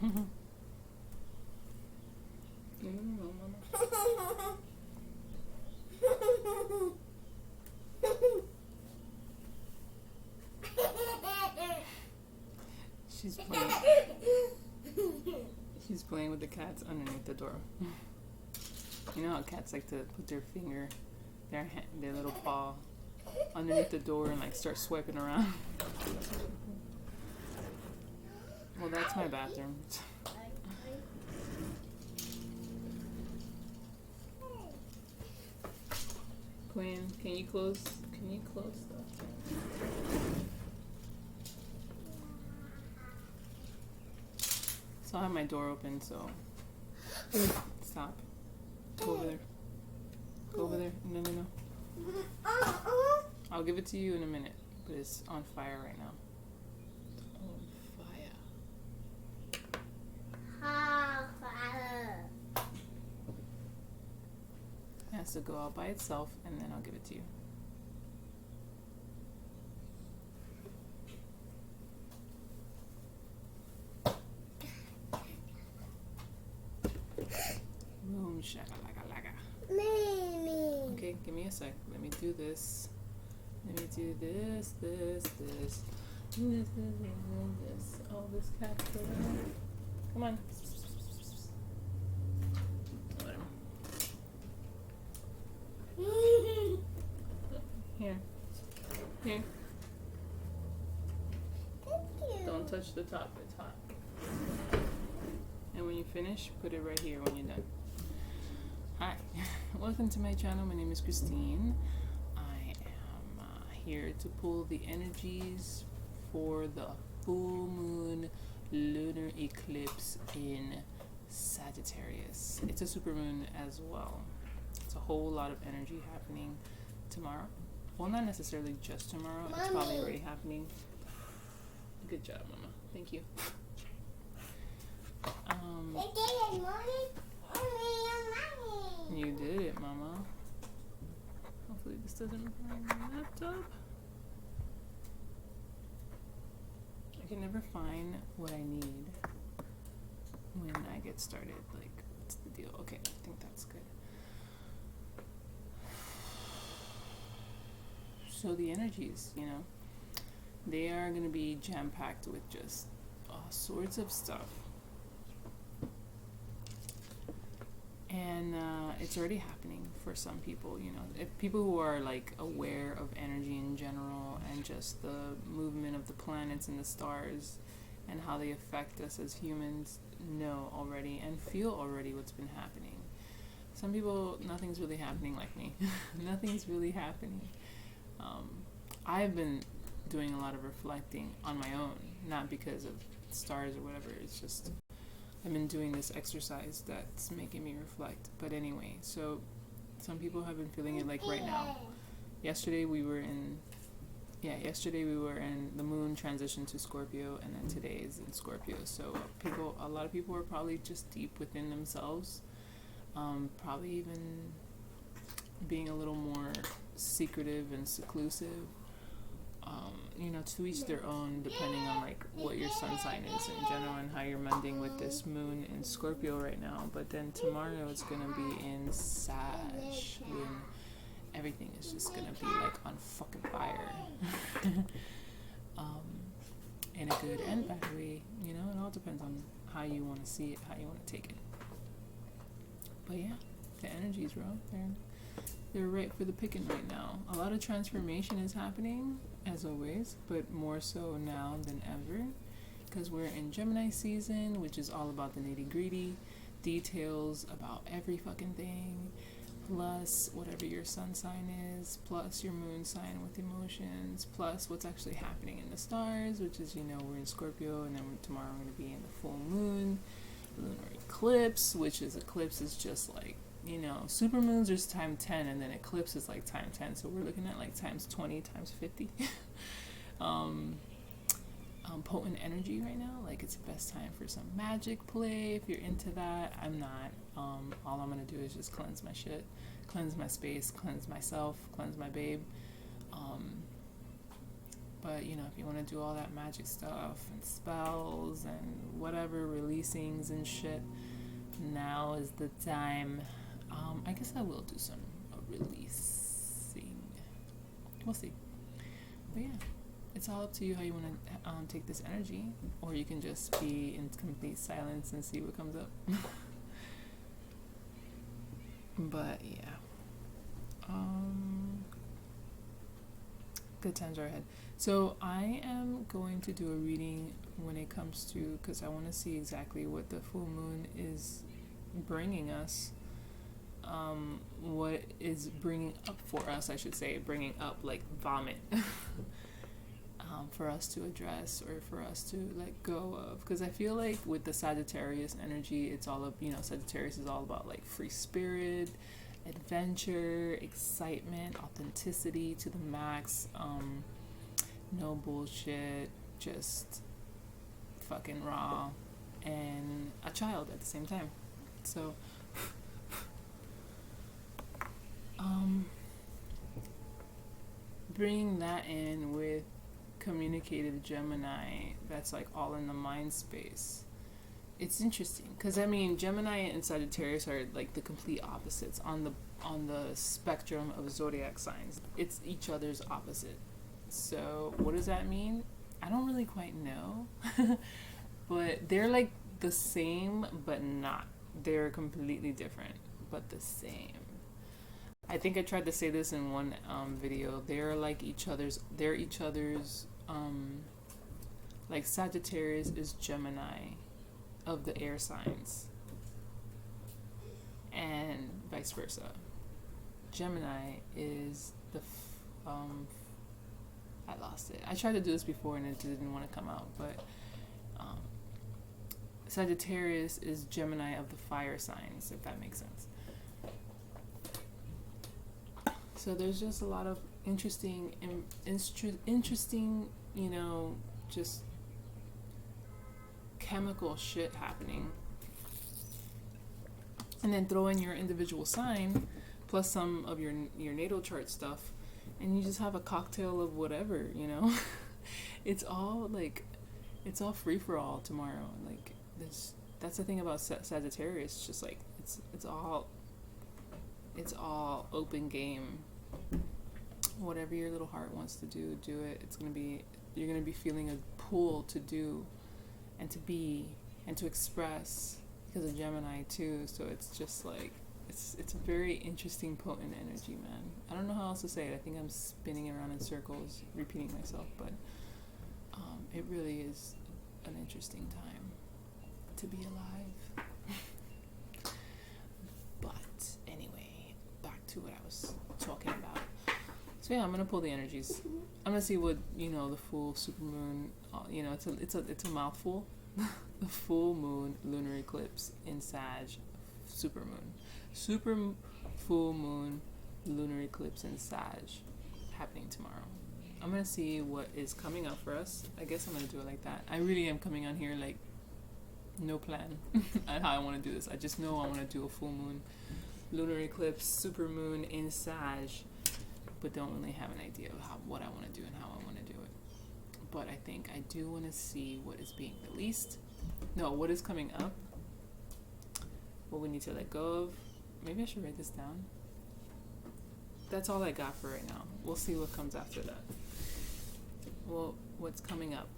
No, mama. She's playing. She's playing with the cats underneath the door. You know how cats like to put their finger, their little paw underneath the door and like start swiping around. Well, that's my bathroom. Quinn, can you close stuff? So I have my door open, so stop. Go over there. Go over there. No. I'll give it to you in a minute, but it's on fire right now. It has to go out by itself, and then I'll give it to you. Boom, shaka-laka-laka. Okay, give me a sec. Let me do this. Let me do this. Oh, this cat's still there. Come on. Here. Don't touch the top, it's hot. And when you finish, put it right here when you're done. Hi, welcome to my channel. My name is Christine. I am here to pull the energies for the full moon lunar eclipse in Sagittarius. It's a supermoon as well. It's a whole lot of energy happening tomorrow. Well, not necessarily just tomorrow. Mommy. It's probably already happening. Good job, Mama. Thank you. You did it, Mama. Hopefully this doesn't burn my laptop. I can never find what I need when I get started. Like, what's the deal? Okay, I think that's good. So the energies, they are going to be jam-packed with just all sorts of stuff. And it's already happening for some people, if people who are like aware of energy in general and just the movement of the planets and the stars and how they affect us as humans know already and feel already what's been happening. Some people, nothing's really happening like me. Nothing's really happening. I've been doing a lot of reflecting on my own, not because of stars or whatever. It's just I've been doing this exercise that's making me reflect. But anyway, so some people have been feeling it like right now. Yesterday we were in the moon transition to Scorpio, and then today is in Scorpio. So a lot of people are probably just deep within themselves, probably even being a little more secretive and seclusive. To each their own, depending on like what your sun sign is in general and how you're mending with this moon in Scorpio right now. But then tomorrow it's gonna be in Sag, when everything is just gonna be like on fucking fire. In a good and bad way, it all depends on how you want to see it, how you want to take it. But yeah, the energies are out there. They're right for the picking right now. A lot of transformation is happening, as always, but more so now than ever, because we're in Gemini season, which is all about the nitty-gritty details about every fucking thing, plus whatever your sun sign is, plus your moon sign with emotions, plus what's actually happening in the stars, which is, we're in Scorpio, and then tomorrow we're going to be in the full moon, lunar eclipse, which is just like, supermoons is times 10, and then eclipse is like times 10, so we're looking at like times 20, times 50. Potent energy right now, like it's the best time for some magic play if you're into that. I'm not. All I'm gonna do is just cleanse my shit, cleanse my space, cleanse myself, cleanse my babe. But But, you know, if you want to do all that magic stuff and spells and whatever, releasings and shit, now is the time. I guess I will do some releasing. We'll see. But yeah, it's all up to you how you want to take this energy, or you can just be in complete silence and see what comes up. But yeah, good times are ahead. So I am going to do a reading when it comes to, because I want to see exactly what the full moon is bringing us. What is bringing up for us, I should say, bringing up like vomit. For us to address, or for us to let go of, because I feel like with the Sagittarius energy, it's all of, you know, Sagittarius is all about like free spirit, adventure, excitement, authenticity to the max, no bullshit, just fucking raw, and a child at the same time. So bringing that in with communicative Gemini, that's like all in the mind space. It's interesting because I mean Gemini and Sagittarius are like the complete opposites on the spectrum of zodiac signs. It's each other's opposite. So what does that mean? I don't really quite know. But they're like the same but not. They're completely different but the same. I think I tried to say this in one video. They're like each other's. They're each other's. Like Sagittarius is Gemini of the air signs, and vice versa. Gemini is the. I lost it. I tried to do this before and it didn't want to come out, but Sagittarius is Gemini of the fire signs, if that makes sense. So there's just a lot of interesting, you know, just chemical shit happening. And then throw in your individual sign, plus some of your natal chart stuff, and you just have a cocktail of whatever, you know. It's all free for all tomorrow. Like that's the thing about Sagittarius. It's just like it's all open game. Whatever your little heart wants to do, do it. You're gonna be feeling a pull to do and to be and to express because of Gemini too. So it's just like it's a very interesting, potent energy, man. I don't know how else to say it. I think I'm spinning around in circles, repeating myself, but it really is an interesting time to be alive. But anyway, back to what I was talking about. So yeah, I'm gonna pull the energies. I'm gonna see what, you know, the full supermoon. You know, it's a mouthful. The full moon lunar eclipse in Sag, full moon lunar eclipse in Sag, happening tomorrow. I'm gonna see what is coming up for us. I guess I'm gonna do it like that. I really am coming on here like no plan on how I want to do this. I just know I want to do a full moon lunar eclipse supermoon in Sag, but don't really have an idea of what I want to do and how I want to do it. But I think I do want to see what is being released. No, what is coming up. What we need to let go of. Maybe I should write this down. That's all I got for right now. We'll see what comes after that. Well, what's coming up?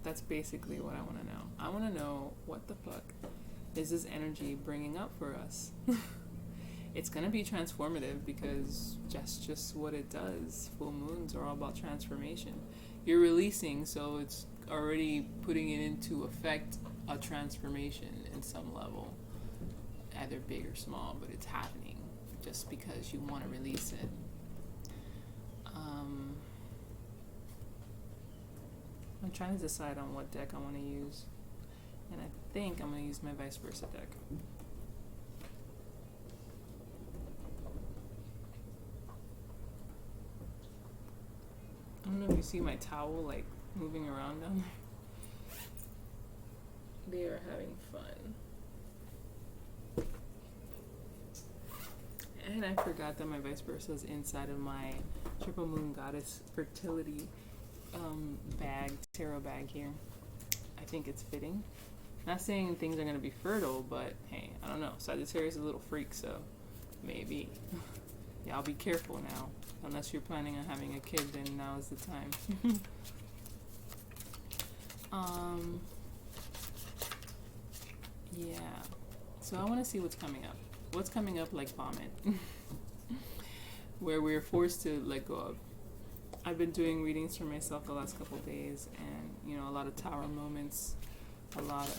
That's basically what I want to know. I want to know what the fuck is this energy bringing up for us. It's going to be transformative because that's just what it does. Full moons are all about transformation. You're releasing, so it's already putting it into effect, a transformation in some level. Either big or small, but it's happening just because you want to release it. I'm trying to decide on what deck I want to use. And I think I'm going to use my vice versa deck. I don't know if you see my towel like moving around down there. They are having fun. And I forgot that my vice versa is inside of my triple moon goddess fertility tarot bag here. I think it's fitting. Not saying things are going to be fertile, but hey, I don't know. Sagittarius is a little freak, so maybe. Y'all be careful now. Unless you're planning on having a kid, then now is the time. Yeah. So I want to see what's coming up. What's coming up like vomit. Where we're forced to let go of. I've been doing readings for myself the last couple of days, and you know, a lot of tower moments, a lot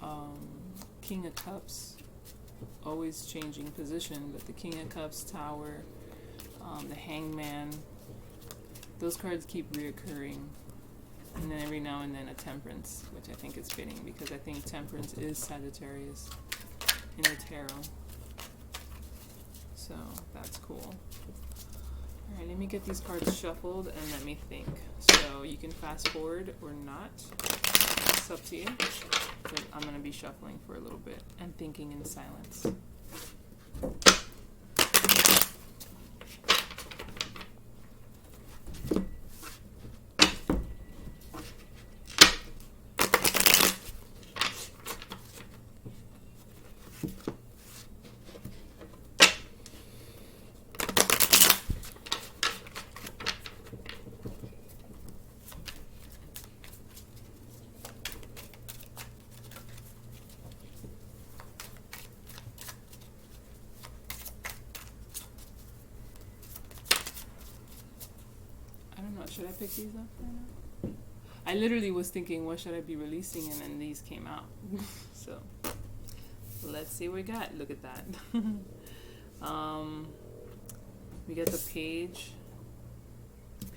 of King of Cups, always changing position, but the King of Cups, Tower, the Hangman, those cards keep reoccurring, and then every now and then a Temperance, which I think is fitting because I think Temperance is Sagittarius in the tarot. So that's cool. Alright, let me get these cards shuffled and let me think. So you can fast forward or not. It's up to you. But I'm going to be shuffling for a little bit and thinking in silence. Should I pick these up right now? I literally was thinking, what should I be releasing? And then these came out. So, let's see what we got. Look at that. We got the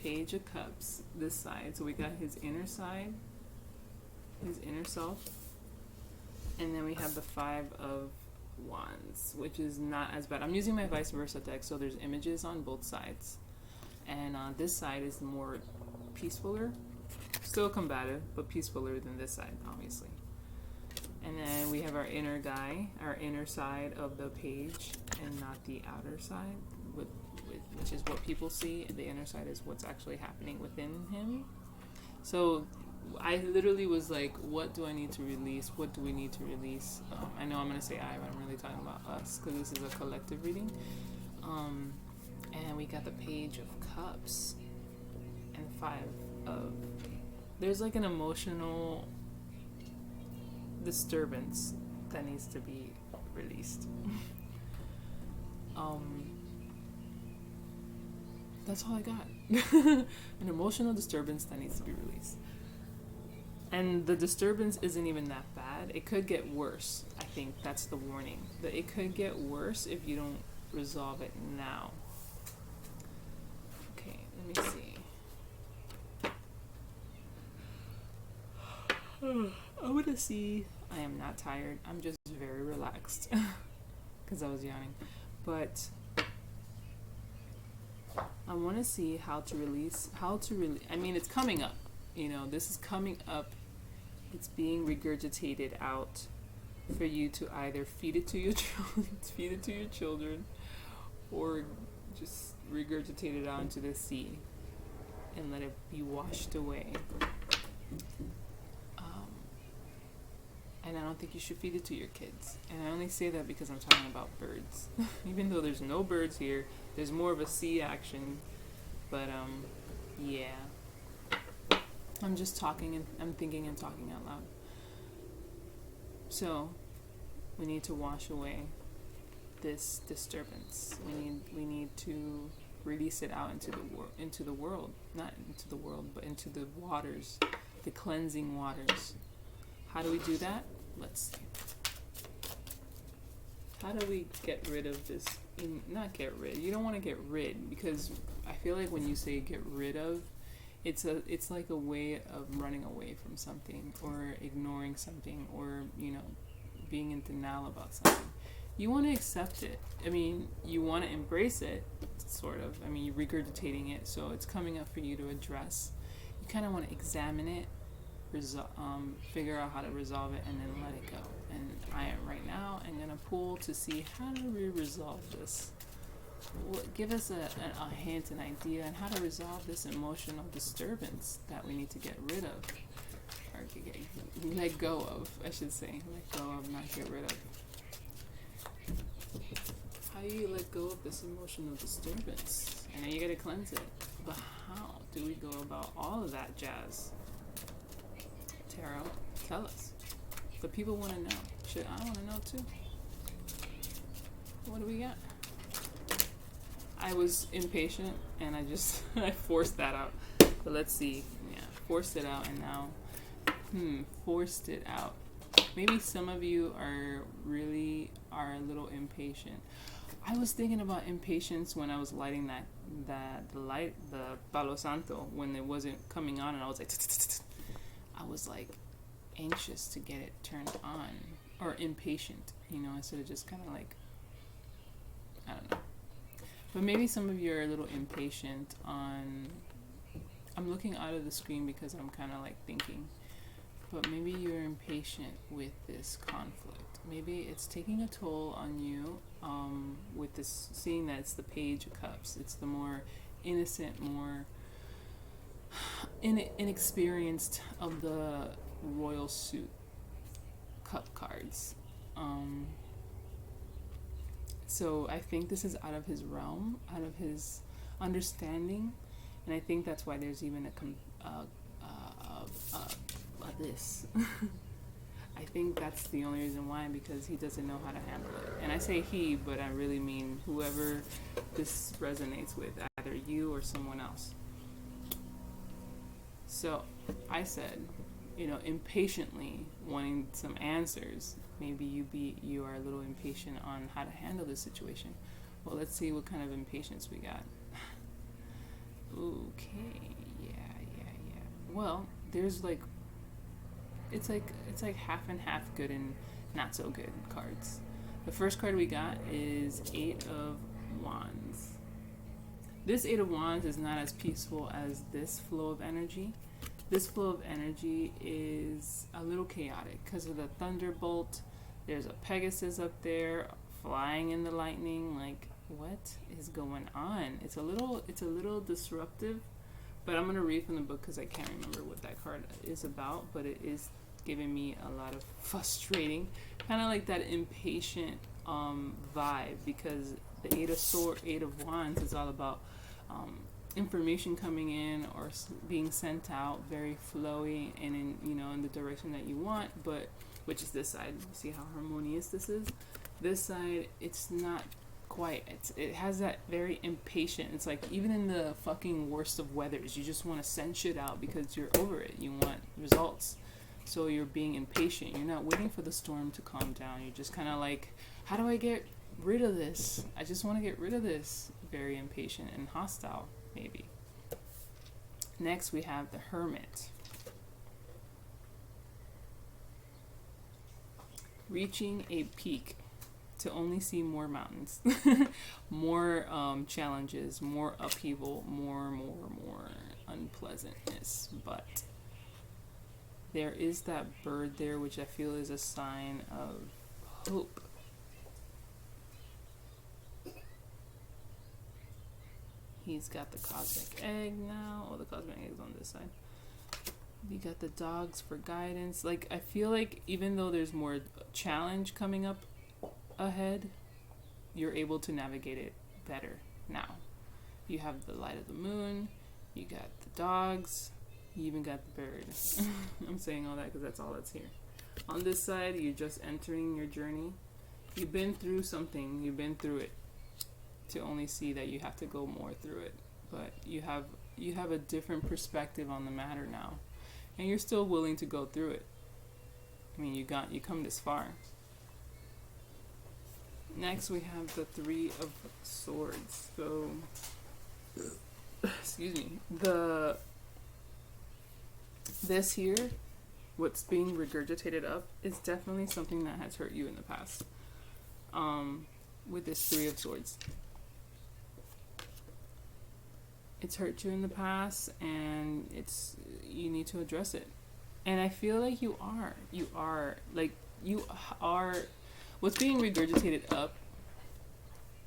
Page of Cups, this side. So we got his inner side, his inner self. And then we have the Five of Wands, which is not as bad. I'm using my vice versa deck, so there's images on both sides. And this side is more peacefuler, still combative, but peacefuler than this side, obviously. And then we have our inner guy, our inner side of the page, and not the outer side, which is what people see. The inner side is what's actually happening within him. So I literally was like, what do I need to release? What do we need to release? I know I'm going to say I, but I'm really talking about us, because this is a collective reading. And we got the Page of Cups and Five of... There's like an emotional disturbance that needs to be released. That's all I got. An emotional disturbance that needs to be released. And the disturbance isn't even that bad. It could get worse. I think that's the warning. That it could get worse if you don't resolve it now. Let me see. I want to see. I am not tired. I'm just very relaxed because I was yawning. But I want to see how to release. I mean, it's coming up. You know, this is coming up. It's being regurgitated out for you to either feed it to your children, or just regurgitate it out into the sea and let it be washed away. And I don't think you should feed it to your kids. And I only say that because I'm talking about birds. Even though there's no birds here, there's more of a sea action. But yeah. I'm just talking and I'm thinking and talking out loud. So we need to wash away this disturbance. We need to release it out into the world, not into the world, but into the waters, the cleansing waters. How do we do that? Let's see. How do we get rid of this? Not get rid. You don't want to get rid, because I feel like when you say get rid of, it's like a way of running away from something, or ignoring something, or being in denial about something. You want to accept it. I mean, you want to embrace it, sort of. I mean, you're regurgitating it, so it's coming up for you to address. You kind of want to examine it, figure out how to resolve it, and then let it go. And I am right now, I'm going to pull to see how do we resolve this. give us a hint, an idea on how to resolve this emotional disturbance that we need to get rid of, or let go of, I should say. Let go of, not get rid of. How do you let go of this emotional disturbance? I know you gotta cleanse it, but how do we go about all of that jazz? Tarot, tell us. The people want to know. Shit, I want to know too. What do we got? I was impatient and I just I forced that out. But let's see. Yeah, forced it out, and now forced it out. Maybe some of you are a little impatient. I was thinking about impatience when I was lighting the Palo Santo, when it wasn't coming on, and I was like I was like anxious to get it turned on, or impatient, instead of just kind of like, I don't know. But maybe some of you are a little impatient on, I'm looking out of the screen because I'm kind of like thinking, but maybe you're impatient with this conflict. Maybe it's taking a toll on you, with this, seeing that it's the Page of Cups. It's the more innocent, more inexperienced of the royal suit cup cards. So I think this is out of his realm, out of his understanding, and I think that's why there's even this. I think that's the only reason why, because he doesn't know how to handle it. And I say he, but I really mean whoever this resonates with, either you or someone else. So I said, impatiently wanting some answers. Maybe you are a little impatient on how to handle this situation. Well, let's see what kind of impatience we got. Okay, yeah. Well, there's like, it's like half and half good and not so good cards. The first card we got is 8 of Wands. This 8 of Wands is not as peaceful as this flow of energy. This flow of energy is a little chaotic because of the thunderbolt. There's a Pegasus up there flying in the lightning. Like, what is going on? It's a little disruptive. But I'm gonna read from the book because I can't remember what that card is about. But it is giving me a lot of frustrating, kind of like that impatient vibe, because the 8 of Wands is all about information coming in or being sent out, very flowy and in the direction that you want, but which is this side. See how harmonious this is? This side, it's not quite. It has that very impatient. It's like, even in the fucking worst of weathers, you just want to send shit out because you're over it. You want results. So you're being impatient. You're not waiting for the storm to calm down. You're just kind of like, how do I get rid of this? I just want to get rid of this. Very impatient and hostile, maybe. Next, we have the Hermit. Reaching a peak to only see more mountains, more challenges, more upheaval, more unpleasantness. But there is that bird there, which I feel is a sign of hope. He's got the cosmic egg now. Oh, the cosmic egg's on this side. You got the dogs for guidance. Like, I feel like even though there's more challenge coming up ahead, you're able to navigate it better now. You have the light of the moon. You got the dogs. You even got the bird. I'm saying all that because that's all that's here. On this side, you're just entering your journey. You've been through something. You've been through it to only see that you have to go more through it. But you have a different perspective on the matter now. And you're still willing to go through it. I mean, you come this far. Next, we have the 3 of Swords. So, excuse me. This here, what's being regurgitated up, is definitely something that has hurt you in the past. With this 3 of Swords. It's hurt you in the past, and you need to address it. And I feel like you are what's being regurgitated up.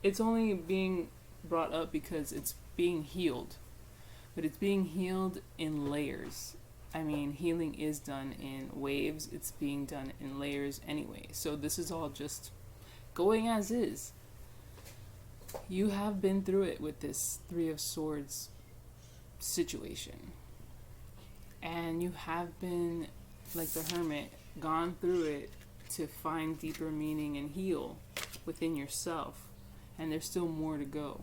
It's only being brought up because it's being healed, but it's being healed in layers. I mean, healing is done in waves. It's being done in layers anyway. So this is all just going as is. You have been through it with this Three of Swords situation. And you have been, like the Hermit, gone through it to find deeper meaning and heal within yourself. And there's still more to go.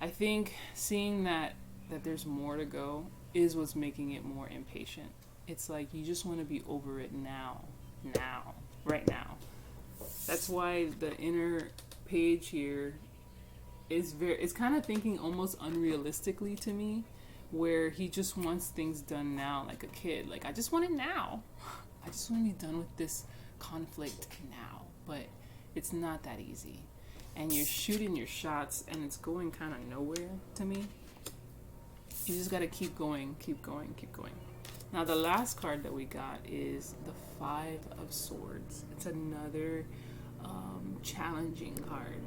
I think seeing that there's more to go is what's making it more impatient. It's like you just want to be over it now, right now. That's why the inner page here is it's kind of thinking almost unrealistically to me, where he just wants things done now, like a kid. Like, I just want it now. I just want to be done with this conflict now. But it's not that easy. And you're shooting your shots, and it's going kind of nowhere to me. You just got to keep going, keep going, keep going. Now, the last card that we got is the Five of Swords. It's another challenging card.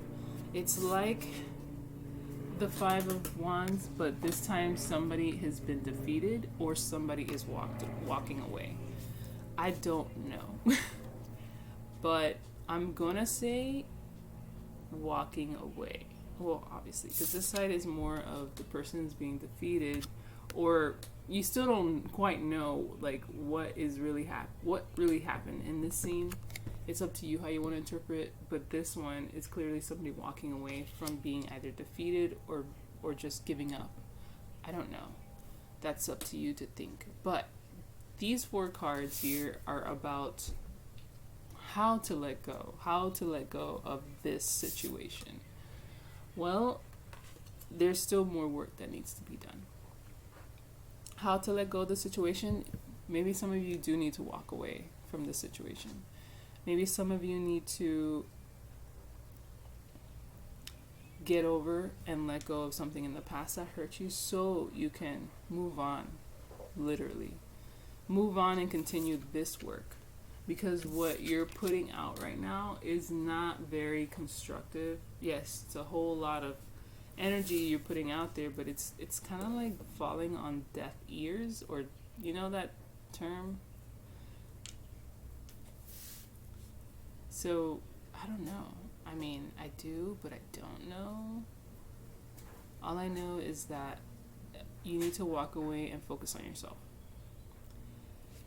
It's like the Five of Wands, but this time somebody has been defeated or somebody is walking away. I don't know. But I'm gonna say walking away. Well, obviously, because this side is more of the person's being defeated, or you still don't quite know like what really happened in this scene. It's up to you how you want to interpret, but this one is clearly somebody walking away from being either defeated or just giving up. I don't know. That's up to you to think. But these 4 cards here are about how to let go of this situation. Well, there's still more work that needs to be done. How to let go of the situation? Maybe some of you do need to walk away from the situation. Maybe some of you need to get over and let go of something in the past that hurt you so you can move on, literally. Move on and continue this work. Because what you're putting out right now is not very constructive. Yes, it's a whole lot of energy you're putting out there, but it's kind of like falling on deaf ears, or you know that term? So, I don't know. I mean, I do, but I don't know. All I know is that you need to walk away and focus on yourself.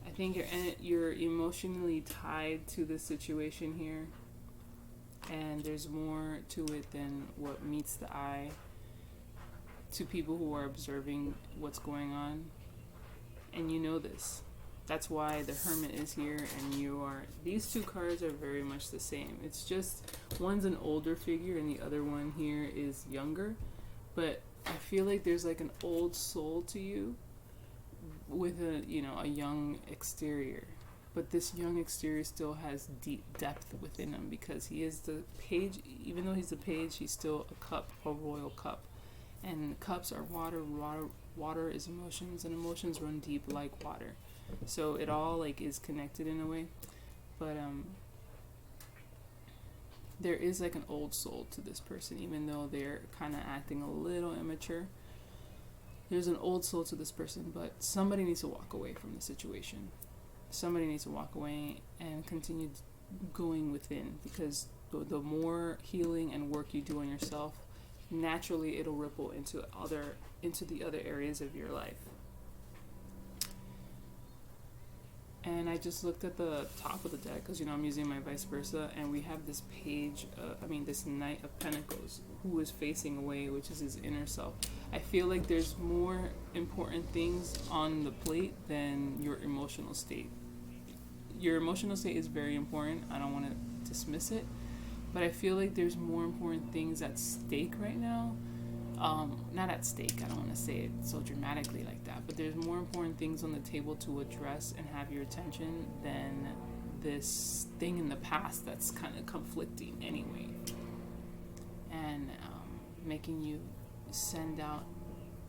I think you're emotionally tied to the situation here, and there's more to it than what meets the eye to people who are observing what's going on. And you know this. That's why the Hermit is here, and you are. These 2 cards are very much the same. It's just one's an older figure and the other one here is younger. But I feel like there's like an old soul to you with a young exterior. But this young exterior still has deep depth within him, because he is the page. Even though he's the page, he's still a royal cup. And cups are water. Water is emotions, and emotions run deep like water. So it all like is connected in a way, but there is like an old soul to this person, even though they're kind of acting a little immature. There's an old soul to this person, but somebody needs to walk away from the situation. Somebody needs to walk away and continue going within, because the more healing and work you do on yourself, naturally it'll ripple into the other areas of your life. And I just looked at the top of the deck, because I'm using my vice versa, and we have this page, this Knight of Pentacles, who is facing away, which is his inner self. I feel like there's more important things on the plate than your emotional state. Your emotional state is very important. I don't want to dismiss it, but I feel like there's more important things at stake right now. Not at stake, I don't want to say it so dramatically like that, but there's more important things on the table to address and have your attention than this thing in the past that's kind of conflicting anyway, and making you send out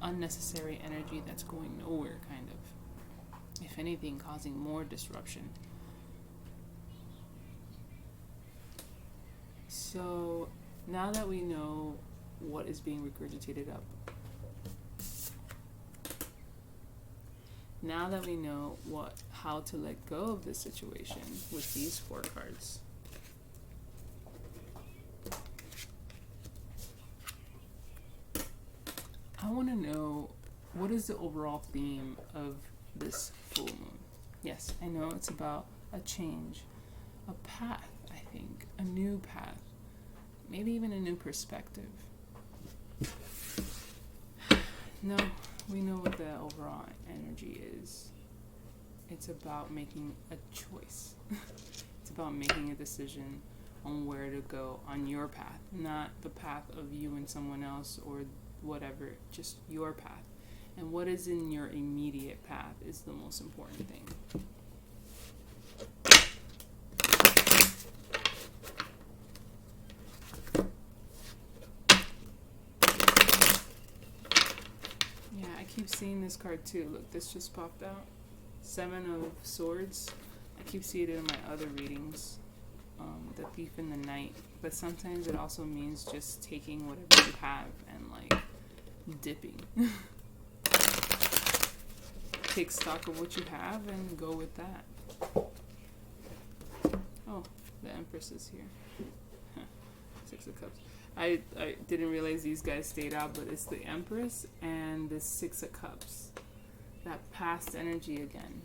unnecessary energy that's going nowhere, kind of, if anything, causing more disruption. So now that we know what is being regurgitated up. Now that we know how to let go of this situation with these 4 cards, I want to know, what is the overall theme of this full moon? Yes, I know it's about a change, a path, I think, a new path, maybe even a new perspective. No, we know what the overall energy is. It's about making a choice. It's about making a decision on where to go on your path, not the path of you and someone else or whatever, just your path. And what is in your immediate path is the most important thing. Yeah, I keep seeing this card too. Look, this just popped out. 7 of Swords. I keep seeing it in my other readings. The Thief in the Night. But sometimes it also means just taking whatever you have and like dipping. Take stock of what you have and go with that. Oh, the Empress is here. 6 of Cups. I didn't realize these guys stayed out, but it's the Empress and the 6 of Cups. That past energy again.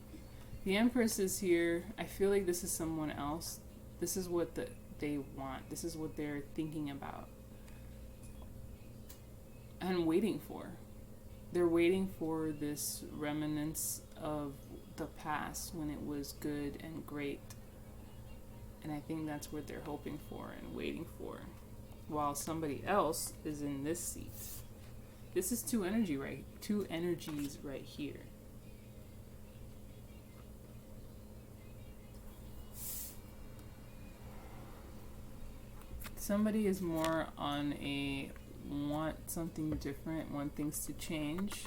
The Empress is here. I feel like this is someone else. This is what they want. This is what they're thinking about and waiting for. They're waiting for this remnants of the past when it was good and great. And I think that's what they're hoping for and waiting for. While somebody else is in this seat. This is two energies right here. Somebody is more on a want something different, want things to change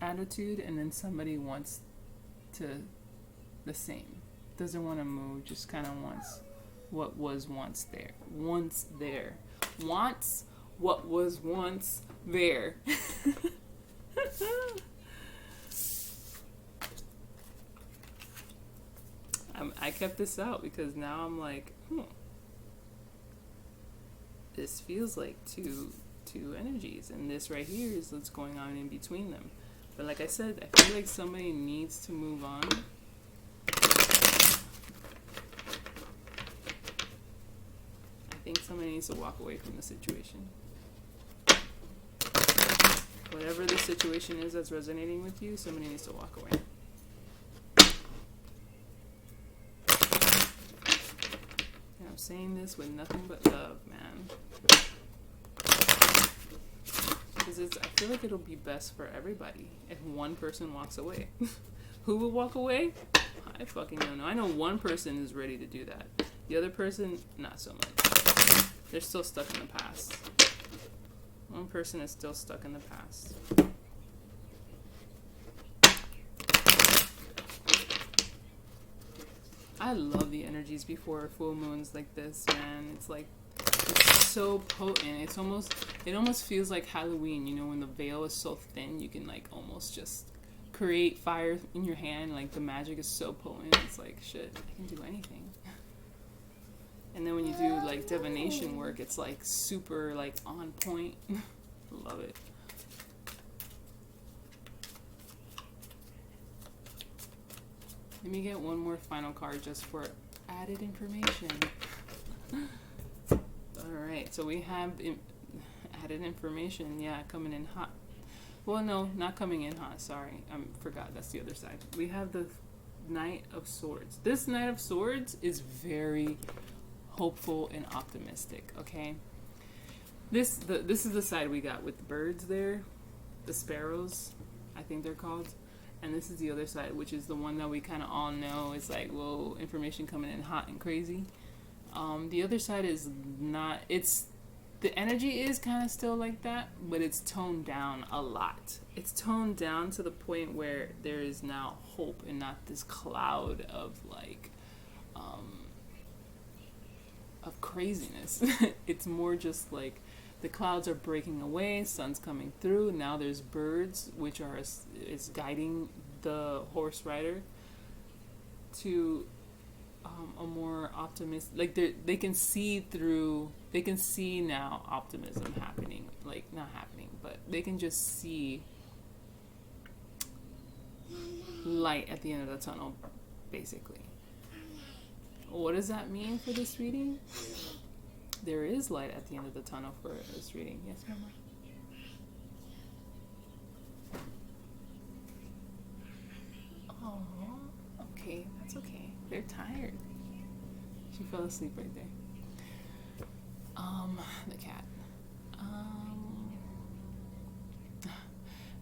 attitude, and then somebody wants to the same. Doesn't want to move, just kind of wants what was once there. Wants what was once there. I kept this out because now I'm like, this feels like two energies, and this right here is what's going on in between them. But like I said, I feel like somebody needs to move on. I think somebody needs to walk away from the situation. Whatever the situation is that's resonating with you, somebody needs to walk away. And I'm saying this with nothing but love, man. Because I feel like it'll be best for everybody if one person walks away. Who will walk away? I fucking don't know. I know one person is ready to do that. The other person, not so much. They're still stuck in the past. One person is still stuck in the past. I love the energies before full moons like this, man. It's like, it's so potent. It almost feels like Halloween, you know, when the veil is so thin, you can like almost just create fire in your hand. Like the magic is so potent. It's like, shit, I can do anything. And then when you do like divination work, it's like super like on point. Love it. Let me get one more final card just for added information. Alright, so we have added information, yeah, coming in hot. Well, no, not coming in hot, sorry. I forgot, that's the other side. We have the Knight of Swords. This Knight of Swords is very hopeful and optimistic, okay? This is the side we got with the birds there, the sparrows, I think they're called. And this is the other side, which is the one that we kind of all know is like, whoa, information coming in hot and crazy. The other side is not, the energy is kind of still like that, but it's toned down a lot. It's toned down to the point where there is now hope and not this cloud of like, of craziness. It's more just like, The clouds are breaking away, sun's coming through. Now there's birds, which is guiding the horse rider to a more optimistic, like they can see through, they can see now optimism happening, like not happening, but they can just see light at the end of the tunnel, basically. What does that mean for this reading? There is light at the end of the tunnel for this reading. Yes, Mama? Oh, okay, that's okay. They're tired. She fell asleep right there. The cat.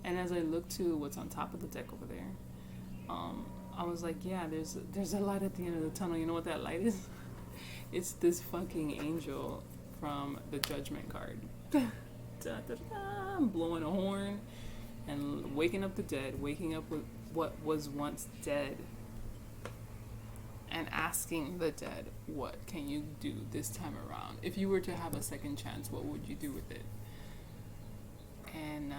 And as I look to what's on top of the deck over there, I was like, yeah, there's a light at the end of the tunnel. You know what that light is? It's this fucking angel from the Judgment card. Da, da, da, blowing a horn and waking up the dead, waking up with what was once dead, and asking the dead, what can you do this time around? If you were to have a second chance, what would you do with it? And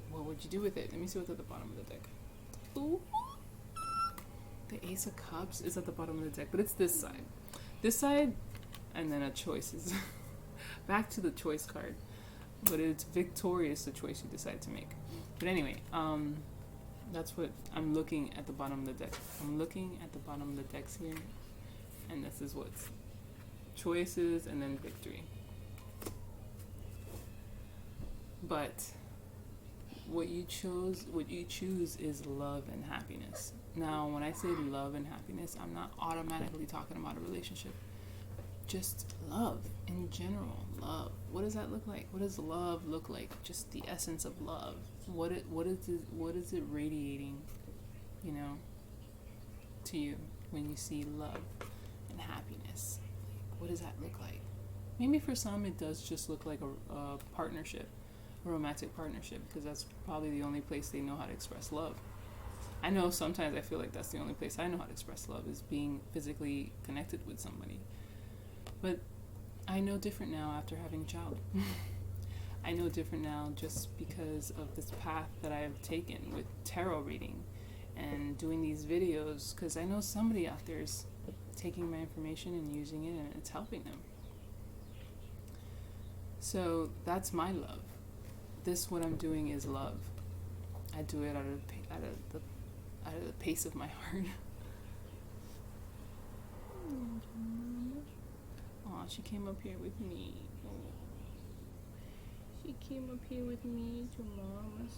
what would you do with it? Let me see what's at the bottom of the deck. Ooh. The Ace of Cups is at the bottom of the deck, but it's this side. This side, and then a choice is back to the choice card. But it's victorious, the choice you decide to make. But anyway, that's what I'm looking at the bottom of the deck. I'm looking at the bottom of the decks here, and this is what's choices and then victory. But what you choose is love and happiness. Now, when I say love and happiness, I'm not automatically talking about a relationship. Just love in general. Love. What does that look like? What does love look like? Just the essence of love. What is it radiating, you know, to you when you see love and happiness? Like, what does that look like? Maybe for some it does just look like a partnership, a romantic partnership, because that's probably the only place they know how to express love. I know sometimes I feel like that's the only place I know how to express love, is being physically connected with somebody. But I know different now after having a child. I know different now just because of this path that I've taken with tarot reading and doing these videos, because I know somebody out there is taking my information and using it, and it's helping them. So that's my love. What I'm doing is love. I do it out of the pace of my heart. Aw, she came up here with me. She came up here with me to Mom.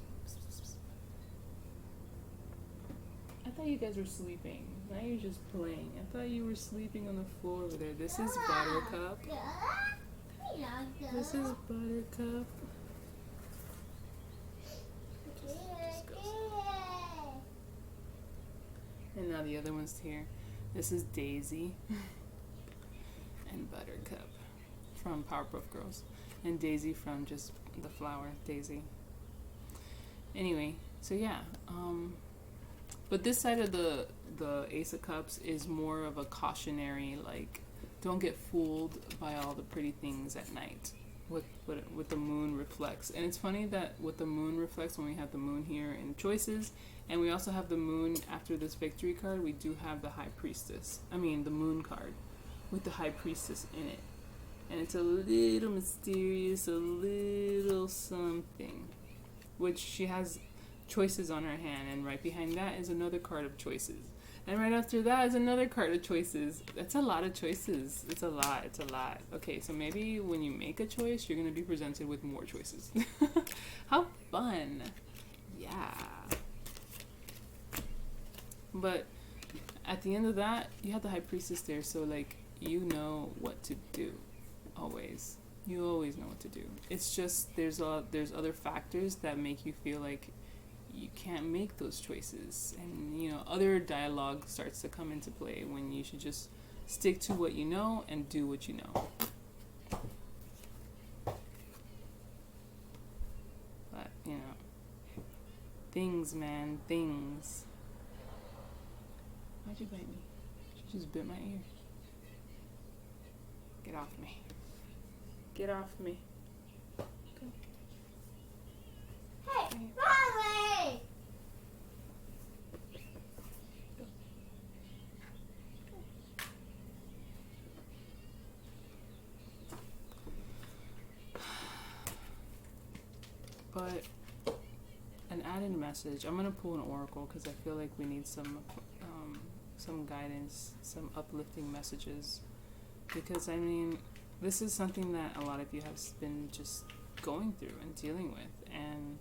I thought you guys were sleeping. Now you're just playing. I thought you were sleeping on the floor over there. This is Buttercup. This is Buttercup. And now the other one's here. This is Daisy and Buttercup from Powerpuff Girls, and Daisy from just the flower Daisy. Anyway, so yeah, but this side of the Ace of Cups is more of a cautionary, like, don't get fooled by all the pretty things at night. What the moon reflects. And it's funny that what the moon reflects, when we have the moon here in choices, and we also have the moon after this victory card, we do have the High Priestess. I mean, the moon card with the High Priestess in it. And it's a little mysterious, a little something, which she has choices on her hand, and right behind that is another card of choices. And right after that is another card of choices. That's a lot of choices. It's a lot. Okay, so maybe when you make a choice, you're going to be presented with more choices. How fun. Yeah. But at the end of that, you have the High Priestess there, so, like, you know what to do. Always. You always know what to do. It's just there's other factors that make you feel like you can't make those choices, and you know, other dialogue starts to come into play when you should just stick to what you know and do what you know. But you know, things, man, things. Why'd you bite me? She just bit my ear. Get off me. Get off me. Okay. Hey, Mommy! But an added message. I'm gonna pull an oracle because I feel like we need some guidance, some uplifting messages. Because I mean, this is something that a lot of you have been just going through and dealing with, and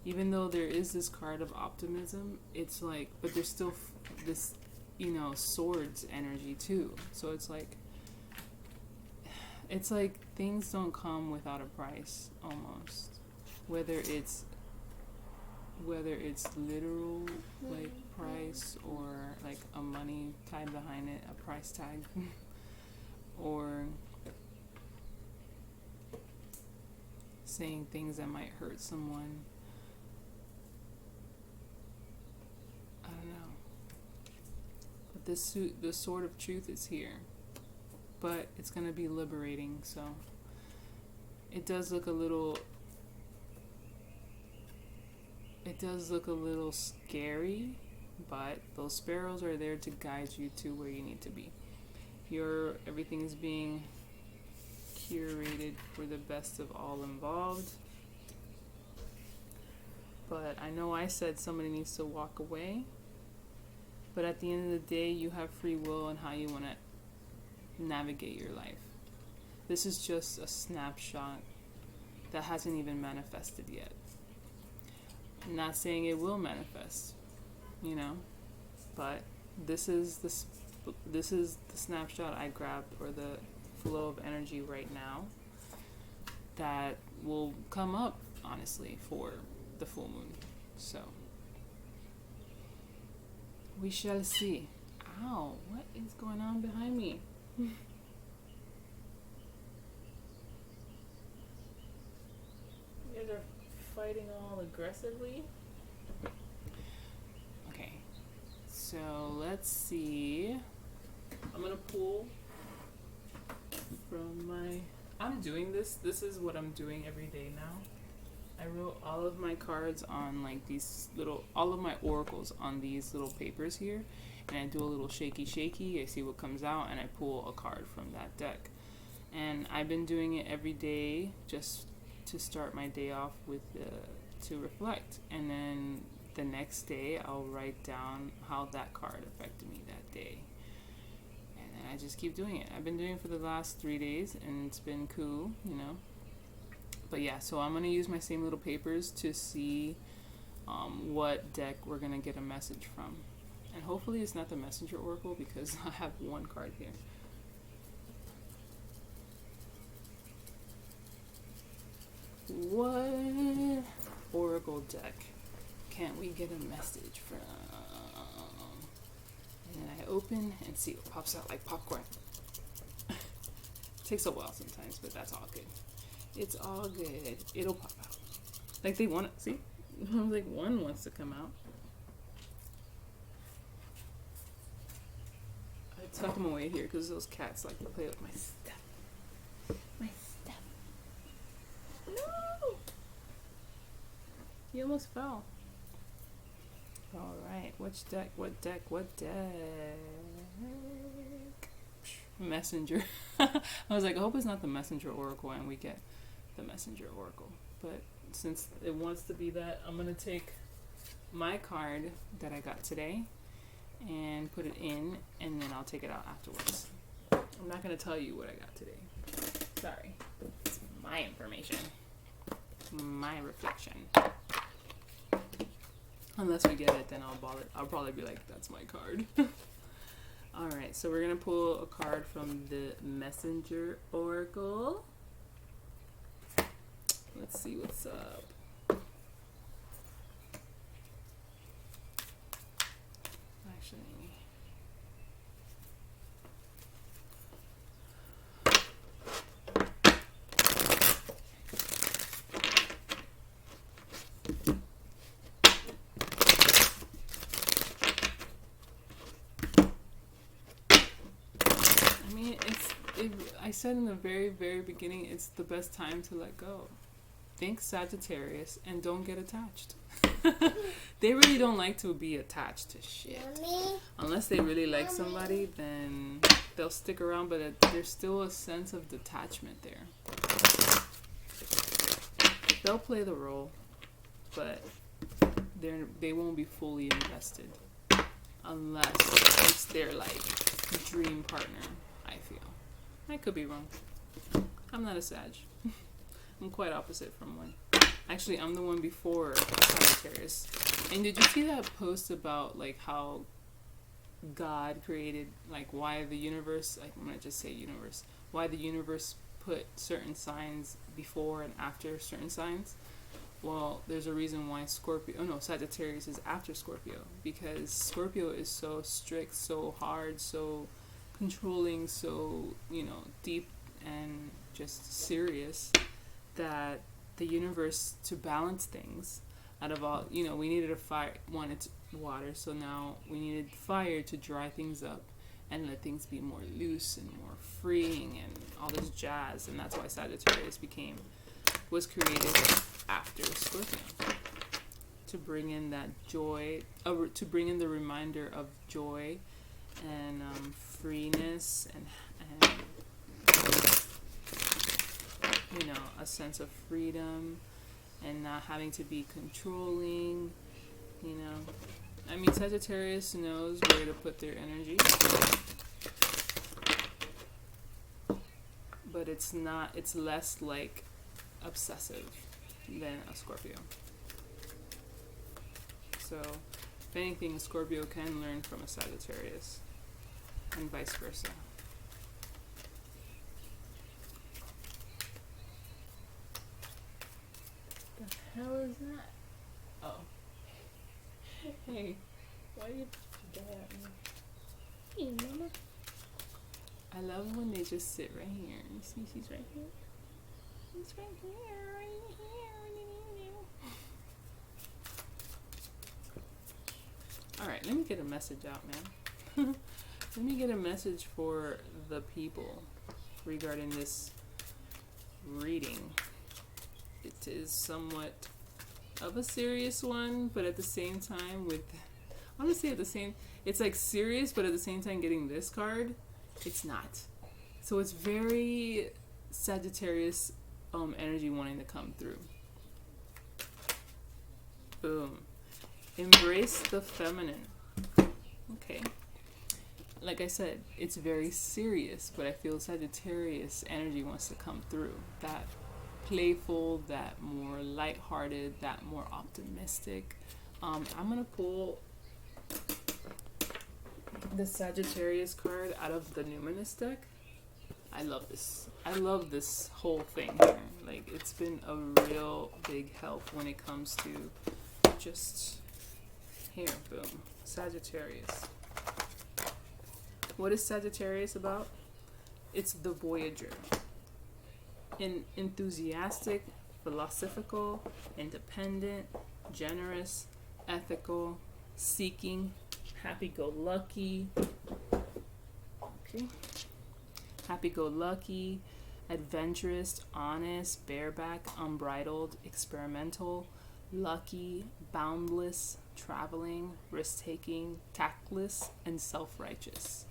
even though there is this card of optimism, it's like, but there's still this, swords energy too. So it's like things don't come without a price, almost. Whether it's literal like price, or like a money tied behind it, a price tag, or saying things that might hurt someone. I don't know. But the sword of truth is here. But it's going to be liberating, so it does look a little scary, but those sparrows are there to guide you to where you need to be. Everything is being curated for the best of all involved. But I know I said somebody needs to walk away, but at the end of the day, you have free will in how you want to navigate your life. This is just a snapshot that hasn't even manifested yet. I'm not saying it will manifest, but this is the snapshot I grabbed, or the flow of energy right now that will come up, honestly, for the full moon. So we shall see. Ow, what is going on behind me? You guys are fighting all aggressively. Okay, so let's see. I'm gonna pull from I'm doing this. This is what I'm doing every day now. I wrote all of my cards on like all of my oracles on these little papers here, and I do a little shaky. I see what comes out, and I pull a card from that deck. And I've been doing it every day just to start my day off with to reflect, and then the next day I'll write down how that card affected me that day, and then I just keep doing it. I've been doing it for the last 3 days, and it's been cool, But yeah, so I'm gonna use my same little papers to see what deck we're gonna get a message from, and hopefully it's not the Messenger Oracle, because I have one card here. What Oracle deck can't we get a message from? And then I open and see what pops out like popcorn. Takes a while sometimes, but that's all good. It's all good. It'll pop out. Like they want to, see? Like one wants to come out. I tuck them away here because those cats like to play with my stuff. My stuff. No! You almost fell. Alright, which deck? What deck? Messenger. I was like, I hope it's not the Messenger Oracle and we get the Messenger Oracle. But since it wants to be that, I'm going to take my card that I got today and put it in, and then I'll take it out afterwards. I'm not going to tell you what I got today. Sorry. It's my information. My reflection. Unless we get it, then I'll probably be like, that's my card. Alright, so we're going to pull a card from the Messenger Oracle. Let's see what's up. Actually, said in the very, very beginning, it's the best time to let go. Think Sagittarius and don't get attached. They really don't like to be attached to shit. Mommy? Unless they really like somebody, then they'll stick around, but there's still a sense of detachment there. They'll play the role, but they won't be fully invested unless it's their like dream partner. I feel. I could be wrong. I'm not a Sag. I'm quite opposite from one. Actually, I'm the one before Sagittarius. And did you see that post about like how God created, like why the universe, like, I'm gonna just say universe, why the universe put certain signs before and after certain signs? Well, there's a reason why Sagittarius is after Scorpio, because Scorpio is so strict, so hard, so controlling, so, deep and just serious, that the universe, to balance things, out of all, we needed a fire, wanted water, so now we needed fire to dry things up and let things be more loose and more freeing and all this jazz. And that's why Sagittarius was created after Scorpio, to bring in that joy, to bring in the reminder of joy and freeness and a sense of freedom and not having to be controlling. I mean, Sagittarius knows where to put their energy, but it's less like obsessive than a Scorpio. So if anything, Scorpio can learn from a Sagittarius and vice versa. The hell is that? Oh. Hey, why you put your at me? Hey, mama. I love when they just sit right here. You see, she's right here. She's right here, right here. Alright, let me get a message out, man. Let me get a message for the people regarding this reading. It is somewhat of a serious one, but at the same time it's like serious, but at the same time getting this card, it's not. So it's very Sagittarius energy wanting to come through. Boom. Embrace the feminine. Okay. Like I said, it's very serious, but I feel Sagittarius energy wants to come through. That playful, that more lighthearted, that more optimistic. I'm going to pull the Sagittarius card out of the Numinous deck. I love this. I love this whole thing here. Like, it's been a real big help when it comes to just... Here, boom. Sagittarius. What is Sagittarius about? It's the Voyager. Enthusiastic, philosophical, independent, generous, ethical, seeking, happy-go-lucky. Okay. Happy-go-lucky, adventurous, honest, bareback, unbridled, experimental, lucky, boundless, traveling, risk-taking, tactless, and self-righteous.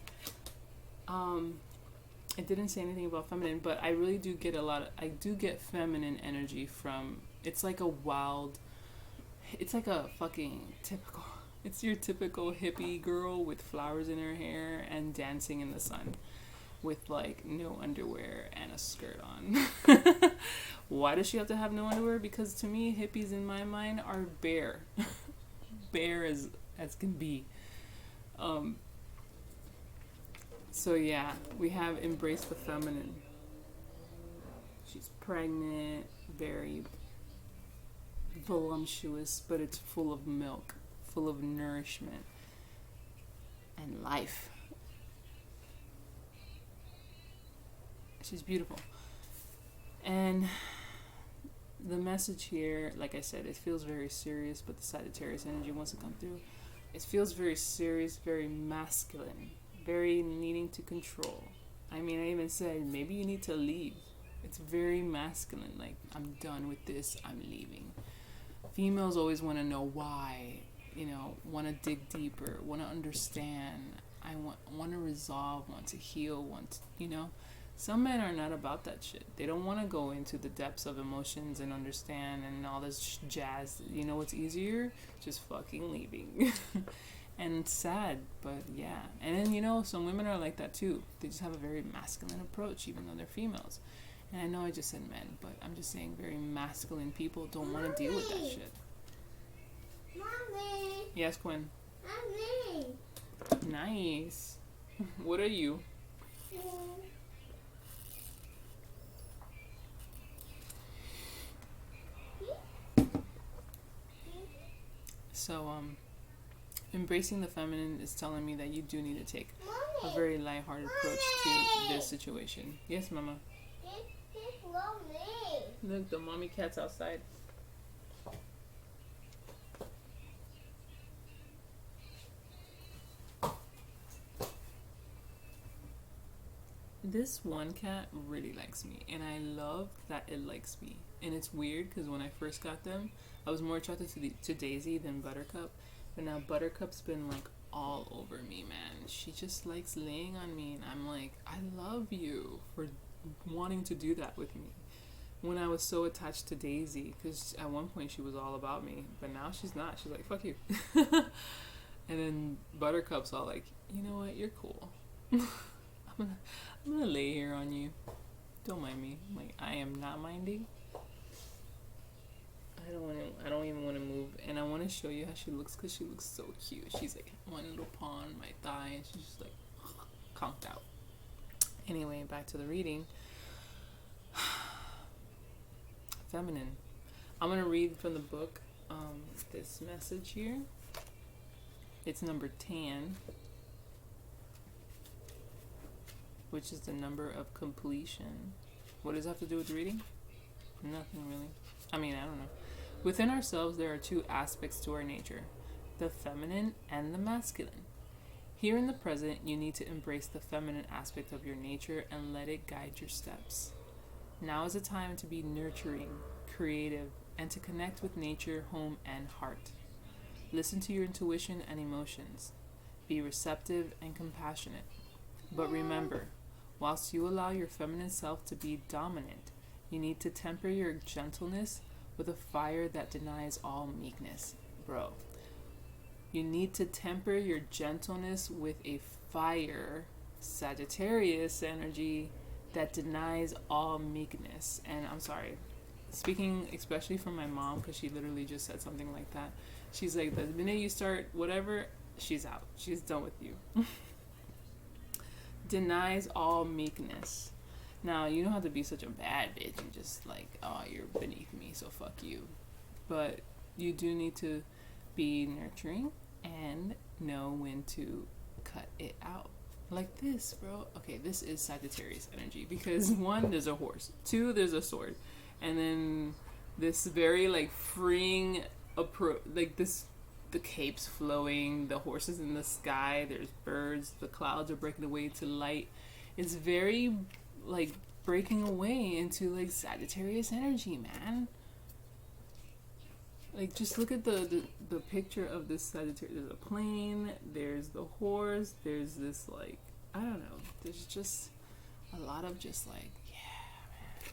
It didn't say anything about feminine, but I really do get I do get feminine energy from, it's like a fucking typical, it's your typical hippie girl with flowers in her hair and dancing in the sun with like no underwear and a skirt on. Why does she have to have no underwear? Because to me, hippies in my mind are bare. Bare as can be. So yeah, we have embraced the feminine. She's pregnant, very voluptuous, but it's full of milk, full of nourishment and life. She's beautiful. And the message here, like I said, it feels very serious, but the Sagittarius energy wants to come through. It feels very serious, very masculine, very needing to control, I mean, I even said, maybe you need to leave. It's very masculine. Like, I'm done with this. I'm leaving. Females always want to know why. Want to dig deeper. Want to understand. I want to resolve. Want to heal. Some men are not about that shit. They don't want to go into the depths of emotions and understand and all this jazz. You know what's easier? Just fucking leaving. And it's sad, but yeah. And then, some women are like that too. They just have a very masculine approach, even though they're females. And I know I just said men, but I'm just saying very masculine people don't want to deal with that shit. Mommy. Yes, Quinn? Mommy. Nice. What are you? So, embracing the feminine is telling me that you do need to take a very lighthearted approach to this situation. Yes, Mama. Look, the mommy cat's outside. This one cat really likes me, and I love that it likes me. And it's weird because when I first got them, I was more attracted to Daisy than Buttercup. But now Buttercup's been like all over me, man. She just likes laying on me, and I'm like, I love you for wanting to do that with me. When I was so attached to Daisy, because at one point she was all about me, but now she's not. She's like, fuck you. And then Buttercup's all like, you know what? You're cool. I'm gonna lay here on you. Don't mind me. Like, I am not minding. I don't even want to move. And I want to show you how she looks because she looks so cute. She's like one little paw on my thigh and she's just like conked out. Anyway, back to the reading. Feminine. I'm going to read from the book this message here. It's number 10, which is the number of completion. What does that have to do with reading? Nothing really. I mean, I don't know. Within ourselves, there are two aspects to our nature, the feminine and the masculine. Here in the present, you need to embrace the feminine aspect of your nature and let it guide your steps. Now is a time to be nurturing, creative, and to connect with nature, home, and heart. Listen to your intuition and emotions. Be receptive and compassionate. But remember, whilst you allow your feminine self to be dominant, you need to temper your gentleness with a fire that denies all meekness. Bro, you need to temper your gentleness with a fire, Sagittarius energy, that denies all meekness. And I'm sorry, speaking especially from my mom, because she literally just said something like that. She's like, the minute you start whatever, she's out. She's done with you. Denies all meekness. Now, you don't have to be such a bad bitch and just like, oh, you're beneath me, so fuck you. But you do need to be nurturing and know when to cut it out. Like this, bro. Okay, this is Sagittarius energy because 1, there's a horse. 2, there's a sword. And then this very like freeing approach, like this, the cape's flowing, the horses in the sky, there's birds, the clouds are breaking away to light. It's very like breaking away into like Sagittarius energy, man. Like, just look at the picture of this Sagittarius. There's a plane, there's the horse, there's this like, I don't know, there's just a lot of just like, yeah, man.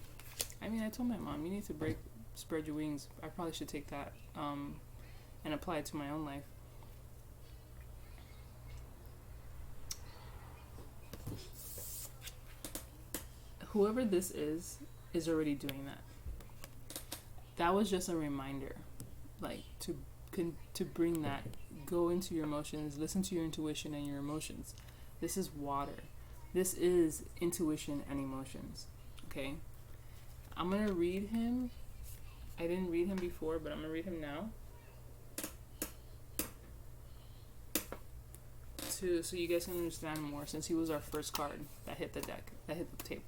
I mean, I told my mom, you need to spread your wings. I probably should take that and apply it to my own life. Whoever this is already doing that. That was just a reminder, like to bring that, go into your emotions, listen to your intuition and your emotions. This is water. This is intuition and emotions. Okay? I'm going to read him. I didn't read him before, but I'm going to read him now. So you guys can understand more, since he was our first card that hit the deck, that hit the table.